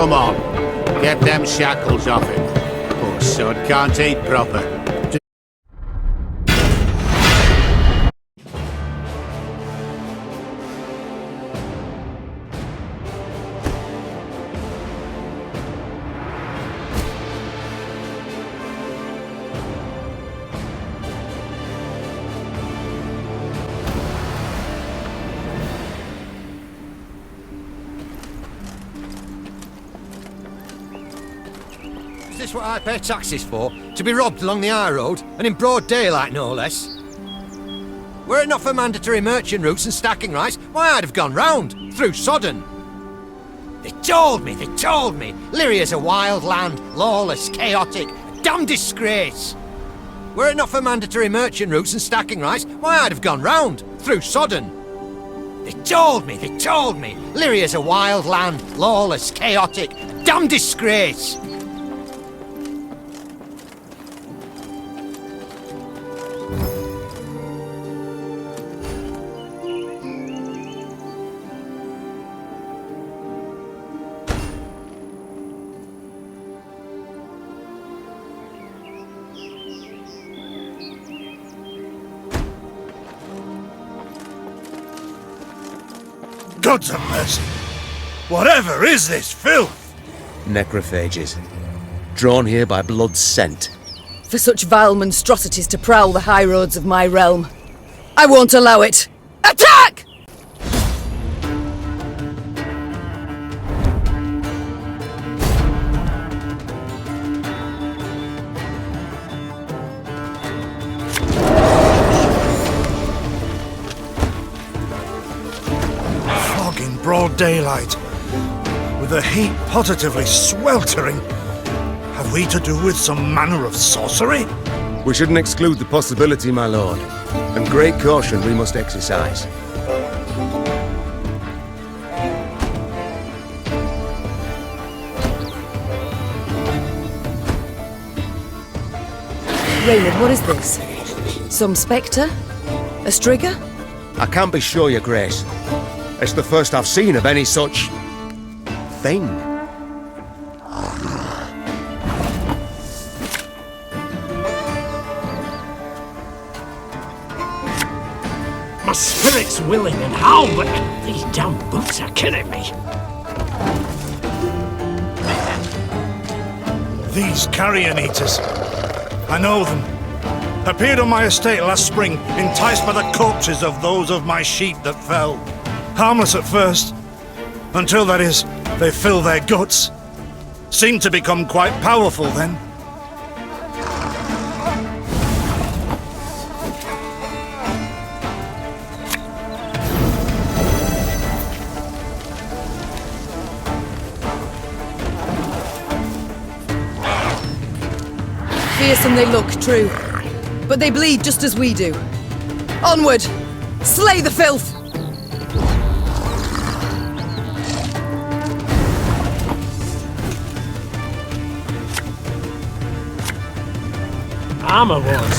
Come on, get them shackles off him. Poor son can't eat proper. Is this what I pay taxes for? To be robbed along the high road, and in broad daylight, no less? Were it not for mandatory merchant routes and stacking rights, why, I'd have gone round, through Sodden. They told me! Lyria's a wild land, lawless, chaotic, a damn disgrace! Were it not for mandatory merchant routes and stacking rights, why, I'd have gone round, through Sodden. They told me! Lyria's a wild land, lawless, chaotic, a damn disgrace! Gods of mercy! Whatever is this filth? Necrophages. Drawn here by blood's scent. For such vile monstrosities to prowl the high roads of my realm. I won't allow it! Attack! In broad daylight, with the heat positively sweltering. Have we to do with some manner of sorcery? We shouldn't exclude the possibility, my lord. And great caution we must exercise. Reynard, what is this? Some spectre? A strigger? I can't be sure, your grace. It's the first I've seen of any such... thing. My spirit's willing and how, but these damn boots are killing me. These carrion eaters. I know them. Appeared on my estate last spring, enticed by the corpses of those of my sheep that fell. Harmless at first, until, that is, they fill their guts. Seem to become quite powerful then. Fearsome they look, true. But they bleed just as we do. Onward! Slay the filth! Armor was.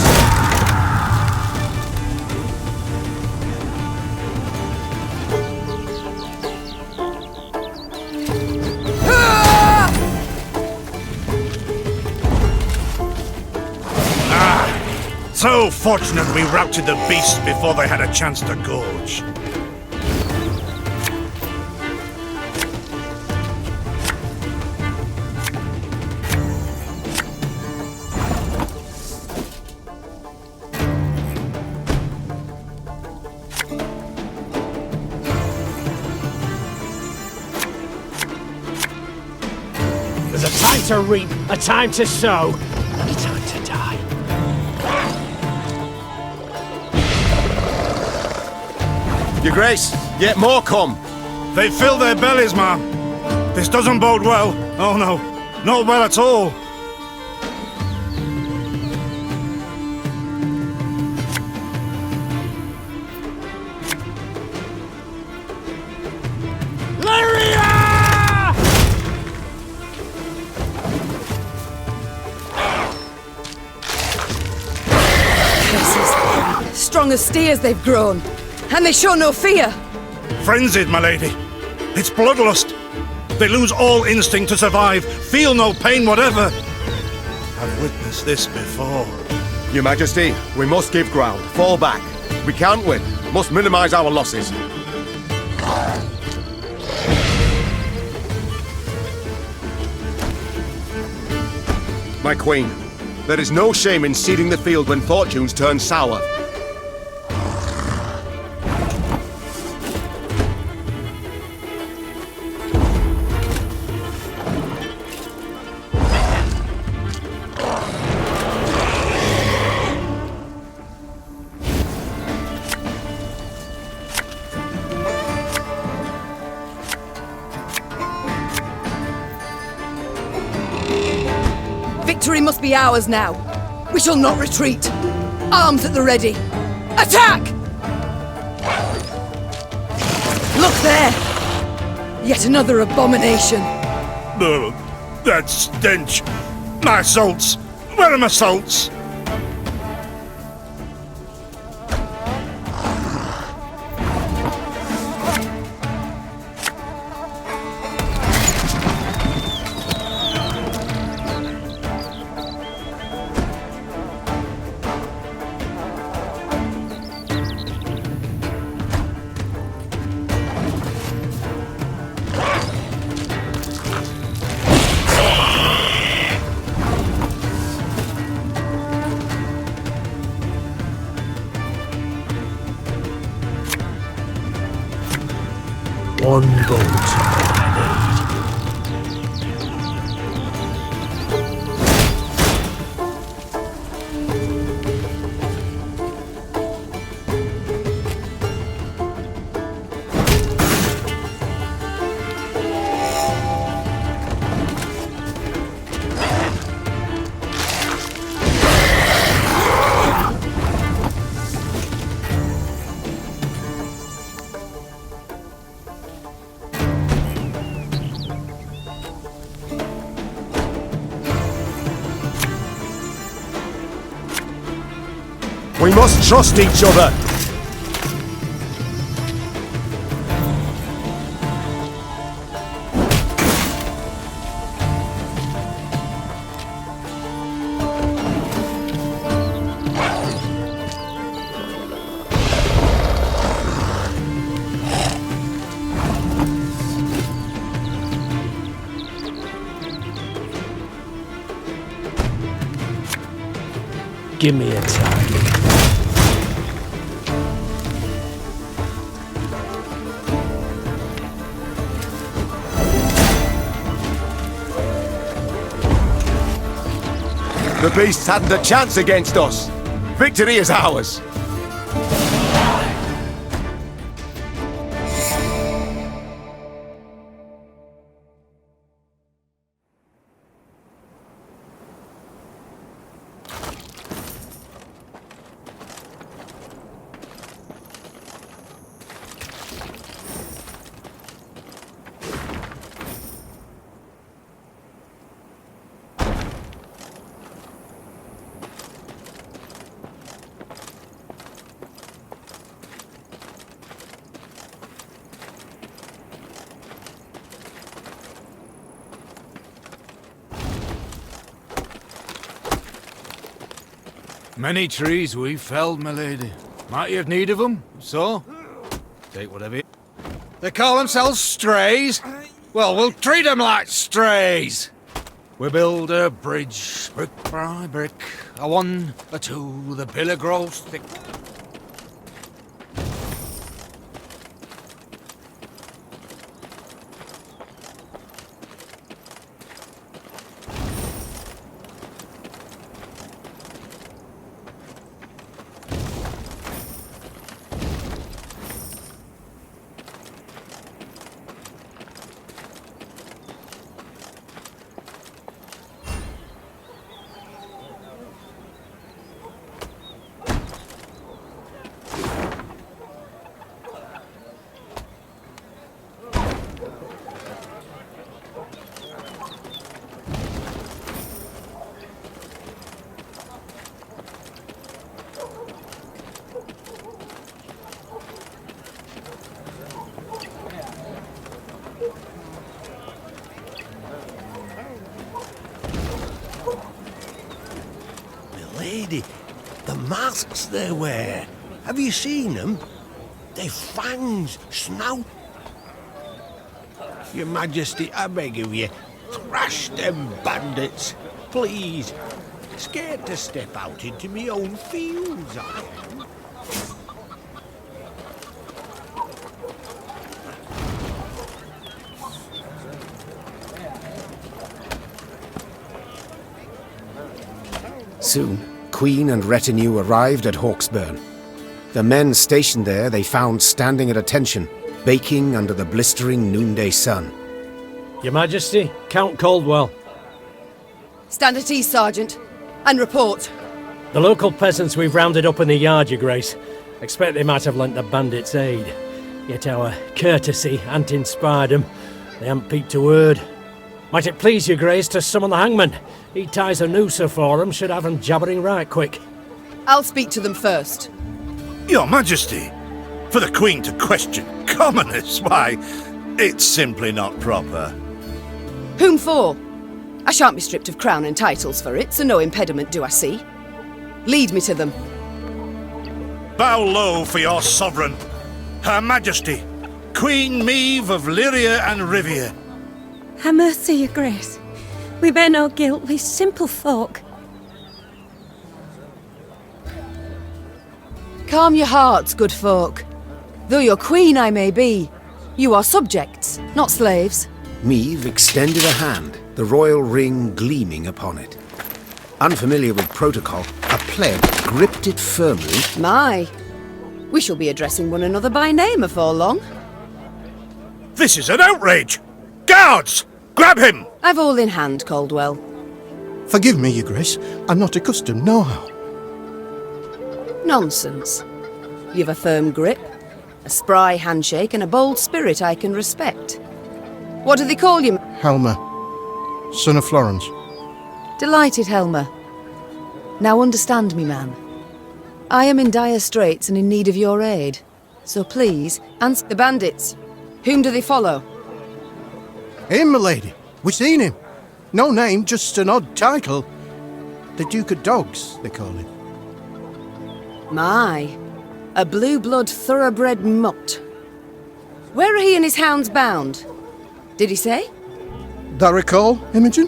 So fortunate we routed the beasts before they had a chance to gorge. There's a time to reap, a time to sow, and a time to die. Your grace, yet more come. They fill their bellies, ma'am. This doesn't bode well. Oh no, not well at all. Strong as steers they've grown, and they show no fear. Frenzied, my lady. It's bloodlust. They lose all instinct to survive, feel no pain whatever. I've witnessed this before. Your Majesty, we must give ground. Fall back. We can't win. Must minimize our losses. My queen, there is no shame in ceding the field when fortunes turn sour. Victory must be ours now. We shall not retreat. Arms at the ready. Attack! Look there! Yet another abomination. Ugh, that stench. My salts. Where are my salts? One bolt I We must trust each other. Give me a target. The beasts hadn't a chance against us. Victory is ours. Many trees we've felled, my lady. Might you have need of them? So? Take whatever you... They call themselves strays? Well, we'll treat them like strays. We build a bridge, brick by brick. A one, a two, the pillar grows thick. lady, the masks they wear. Have you seen them? They've fangs, snout. Your Majesty, I beg of you, thrash them bandits, please. Scared to step out into me own fields, I am. Soon, Queen and retinue arrived at Hawksburn. The men stationed there they found standing at attention, baking under the blistering noonday sun. Your Majesty, Count Caldwell. Stand at ease, Sergeant, and report. The local peasants we've rounded up in the yard, Your Grace. Expect they might have lent the bandits aid. Yet our courtesy hadn't inspired them. They hadn't peeped a word. Might it please Your Grace to summon the hangman? He ties a noose for them, should have them jabbering right quick. I'll speak to them first. Your Majesty, for the Queen to question commoners, why, it's simply not proper. Whom for? I shan't be stripped of crown and titles for it, so no impediment do I see. Lead me to them. Bow low for your sovereign, Her Majesty, Queen Meve of Lyria and Rivia. Ha' mercy, Your Grace. We bear no guilt, we simple folk. Calm your hearts, good folk. Though your queen I may be, you are subjects, not slaves. Meve extended a hand, the royal ring gleaming upon it. Unfamiliar with protocol, a pleb gripped it firmly. My, we shall be addressing one another by name afore long. This is an outrage! Guards! Grab him! I've all in hand, Caldwell. Forgive me, Your Grace. I'm not accustomed nohow. Nonsense. You've a firm grip, a spry handshake, and a bold spirit I can respect. What do they call you? Helmer, son of Florence. Delighted, Helmer. Now understand me, man. I am in dire straits and in need of your aid. So please, answer the bandits. Whom do they follow? Him, my lady. We seen him. No name, just an odd title. The Duke of Dogs, they call him. My, a blue-blood thoroughbred mutt. Where are he and his hounds bound? Did he say? That recall, Imogen?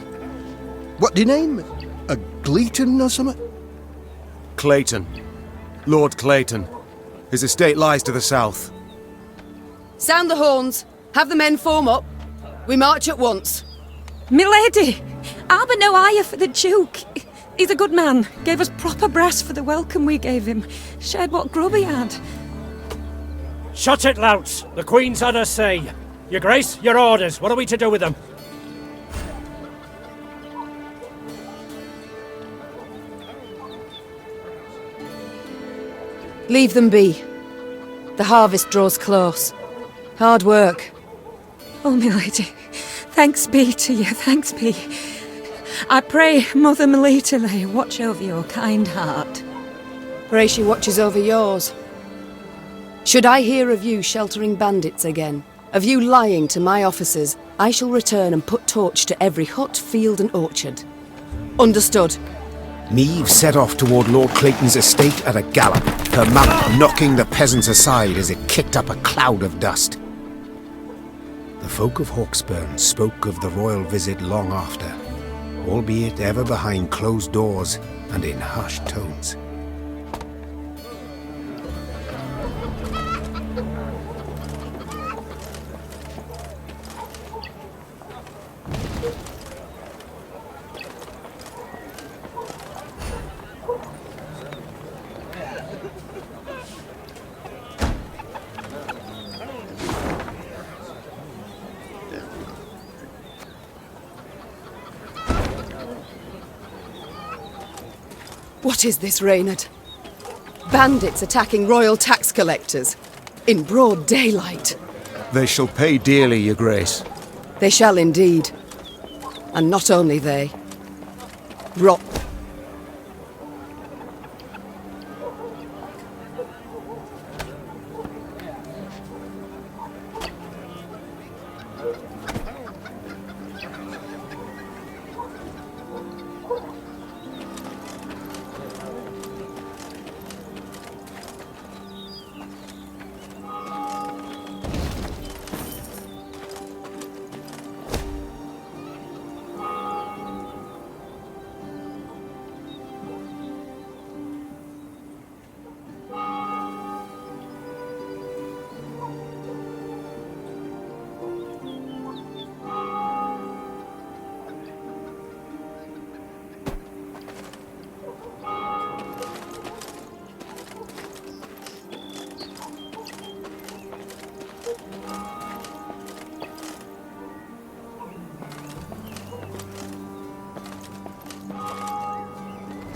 What do you name? A Gleeton or something? Clayton. Lord Clayton. His estate lies to the south. Sound the horns. Have the men form up. We march at once. Milady! I'll be no higher for the Duke. He's a good man. Gave us proper brass for the welcome we gave him. Shared what grub he had. Shut it, louts! The Queen's had her say. Your Grace, your orders. What are we to do with them? Leave them be. The harvest draws close. Hard work. Oh, milady, thanks be to you, thanks be. I pray Mother Melita lay watch over your kind heart. Pray she watches over yours. Should I hear of you sheltering bandits again, of you lying to my officers, I shall return and put torch to every hut, field and orchard. Understood. Meve set off toward Lord Clayton's estate at a gallop, her mount knocking the peasants aside as it kicked up a cloud of dust. The folk of Hawksburn spoke of the royal visit long after, albeit ever behind closed doors and in hushed tones. What is this, Reynard? Bandits attacking royal tax collectors in broad daylight. They shall pay dearly, Your Grace. They shall indeed. And not only they. Rot.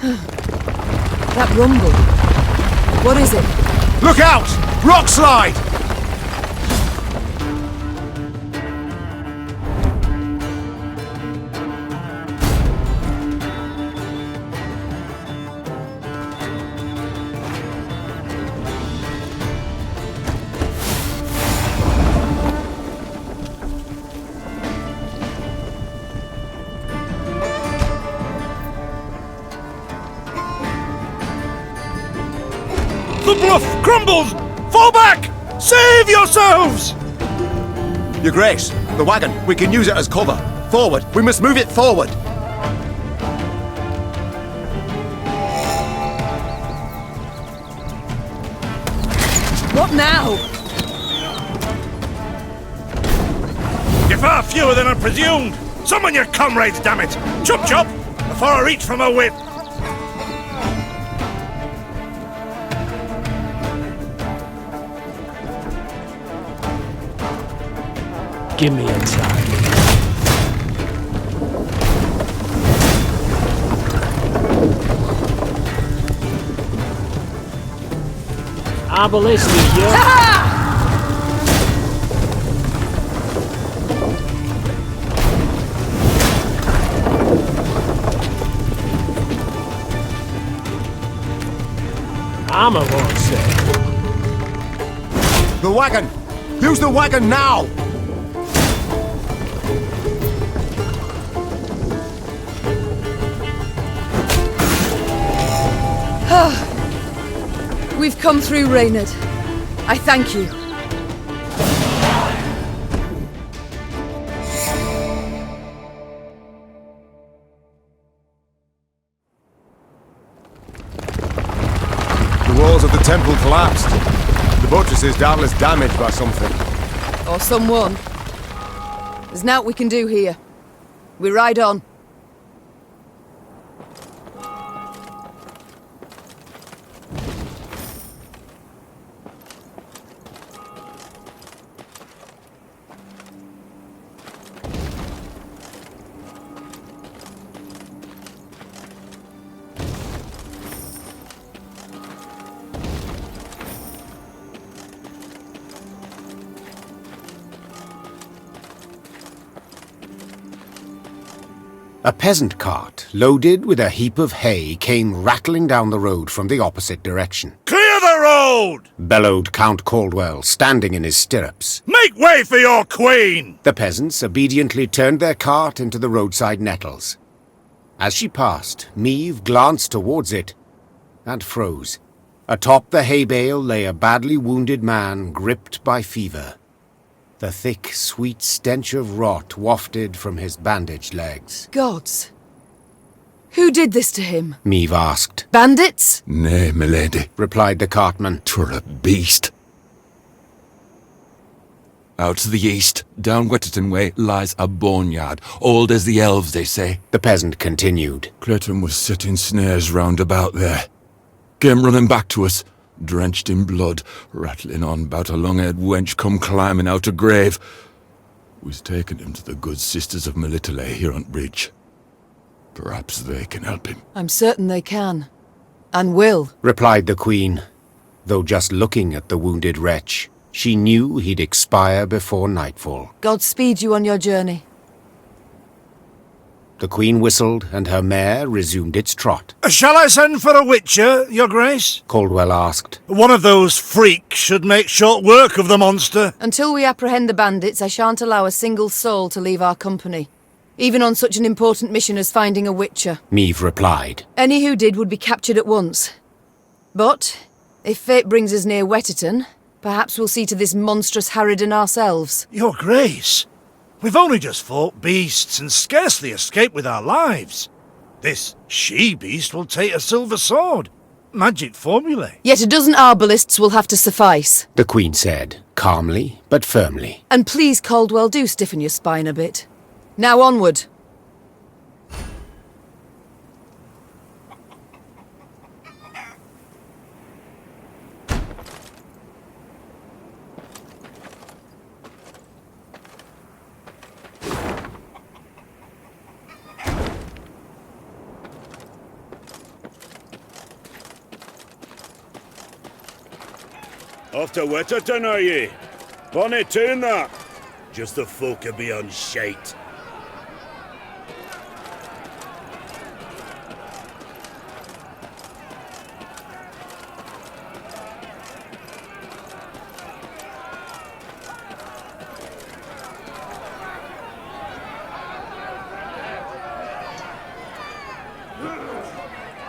That rumble. What is it? Look out! Rock slide! The bluff crumbles! Fall back! Save yourselves! Your Grace, the wagon. We can use it as cover. Forward. We must move it forward. What now? You're far fewer than I presumed! Summon your comrades, damn it! Chop chop! Before I reach for my whip! Give me a time. Arbalest, you. Armor won't say. The wagon! Use the wagon now! We've come through, Reynard. I thank you. The walls of the temple collapsed. The buttress is doubtless damaged by something. Or someone. There's naught we can do here. We ride on. A peasant cart, loaded with a heap of hay, came rattling down the road from the opposite direction. Clear the road! Bellowed Count Caldwell, standing in his stirrups. Make way for your queen! The peasants obediently turned their cart into the roadside nettles. As she passed, Meave glanced towards it and froze. Atop the hay bale lay a badly wounded man gripped by fever. The thick, sweet stench of rot wafted from his bandaged legs. Gods. Who did this to him? Meave asked. Bandits? Nay, milady, Replied the cartman. 'twere a beast. Out to the east, down Wetterton way, lies a boneyard, old as the elves, they say. The peasant continued. Clayton was setting snares round about there. Came running back to us, drenched in blood, rattling on about a long-haired wench come climbing out a grave. We's taken him to the good sisters of Melitele here on Bridge. Perhaps they can help him. I'm certain they can. And will. Replied the queen. Though just looking at the wounded wretch, she knew he'd expire before nightfall. God speed you on your journey. The queen whistled, and her mare resumed its trot. Shall I send for a witcher, your grace? Caldwell asked. One of those freaks should make short work of the monster. Until we apprehend the bandits, I shan't allow a single soul to leave our company. Even on such an important mission as finding a witcher. Meave replied. Any who did would be captured at once. But, if fate brings us near Wetterton, perhaps we'll see to this monstrous harridan ourselves. Your grace, we've only just fought beasts and scarcely escaped with our lives. This she-beast will take a silver sword. Magic formulae. Yet a dozen arbalists will have to suffice. The queen said, calmly but firmly. And please, Caldwell, do stiffen your spine a bit. Now onward. Off to Wetterton, are ye? Bonny tune that. Just the folk a be on shite.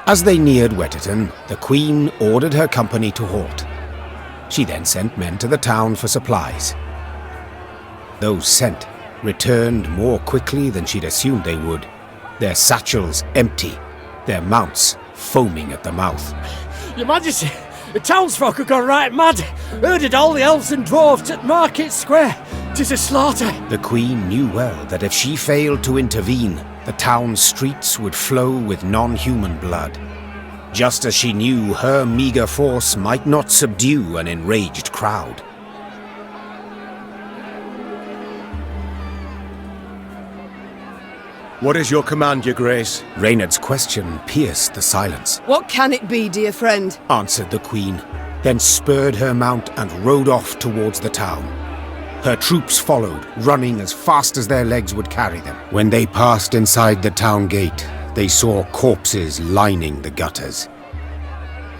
As they neared Wetterton, the Queen ordered her company to halt. She then sent men to the town for supplies. Those sent returned more quickly than she'd assumed they would, their satchels empty, their mounts foaming at the mouth. Your Majesty, the townsfolk have gone right mad. Herded all the elves and dwarves at Market Square. 'Tis a slaughter. The Queen knew well that if she failed to intervene, the town's streets would flow with non-human blood. Just as she knew her meager force might not subdue an enraged crowd. What is your command, your grace? Reynard's question pierced the silence. What can it be, dear friend? Answered the Queen, then spurred her mount and rode off towards the town. Her troops followed, running as fast as their legs would carry them. When they passed inside the town gate, they saw corpses lining the gutters.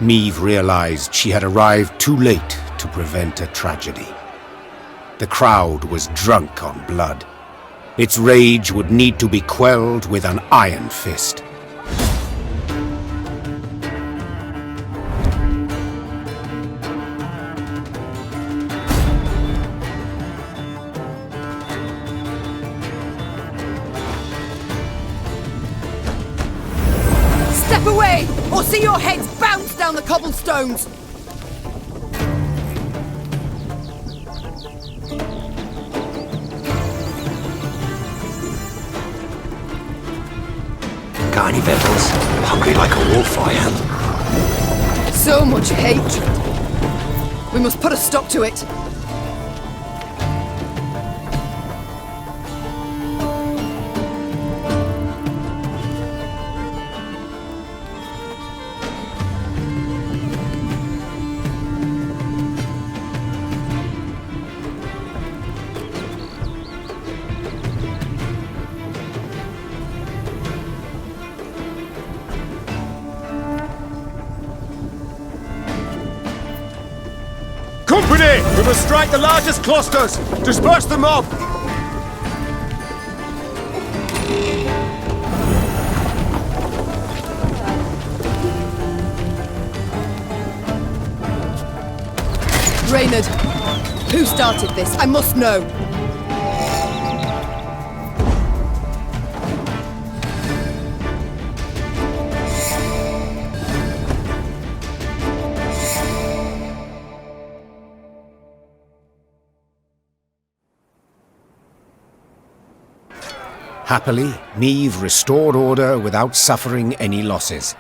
Meve realized she had arrived too late to prevent a tragedy. The crowd was drunk on blood. Its rage would need to be quelled with an iron fist. Step away, or see your heads bounce down the cobblestones! Got any victuals? Hungry like a wolf, I am. So much hatred. We must put a stop to it. Company! We must strike the largest clusters! Disperse the mob! Reynard, who started this? I must know. Happily, Meve restored order without suffering any losses.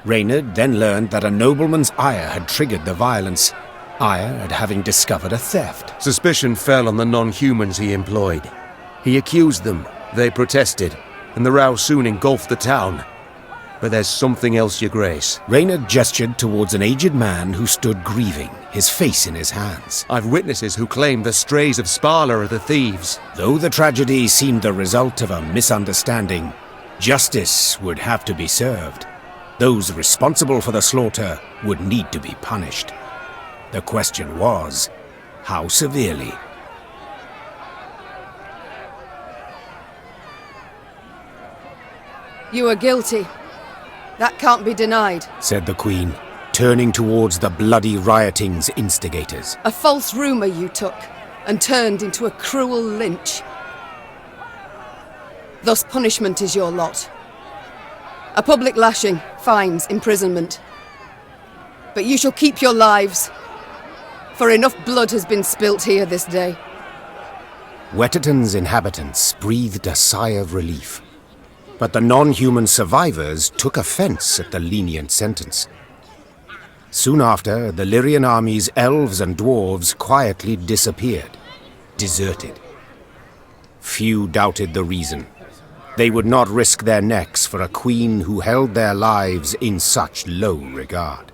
Reynard then learned that a nobleman's ire had triggered the violence, ire at having discovered a theft. Suspicion fell on the non-humans he employed. He accused them, they protested, and the row soon engulfed the town. But there's something else, your grace. Reynard gestured towards an aged man who stood grieving, his face in his hands. I've witnesses who claim the strays of Sparla are the thieves. Though the tragedy seemed the result of a misunderstanding, justice would have to be served. Those responsible for the slaughter would need to be punished. The question was, how severely? You are guilty. That can't be denied. Said the Queen, turning towards the bloody rioting's instigators. A false rumour you took, and turned into a cruel lynch. Thus punishment is your lot. A public lashing, fines, imprisonment. But you shall keep your lives, for enough blood has been spilt here this day. Wetterton's inhabitants breathed a sigh of relief. But the non-human survivors took offense at the lenient sentence. Soon after, the Lyrian army's elves and dwarves quietly disappeared, deserted. Few doubted the reason. They would not risk their necks for a queen who held their lives in such low regard.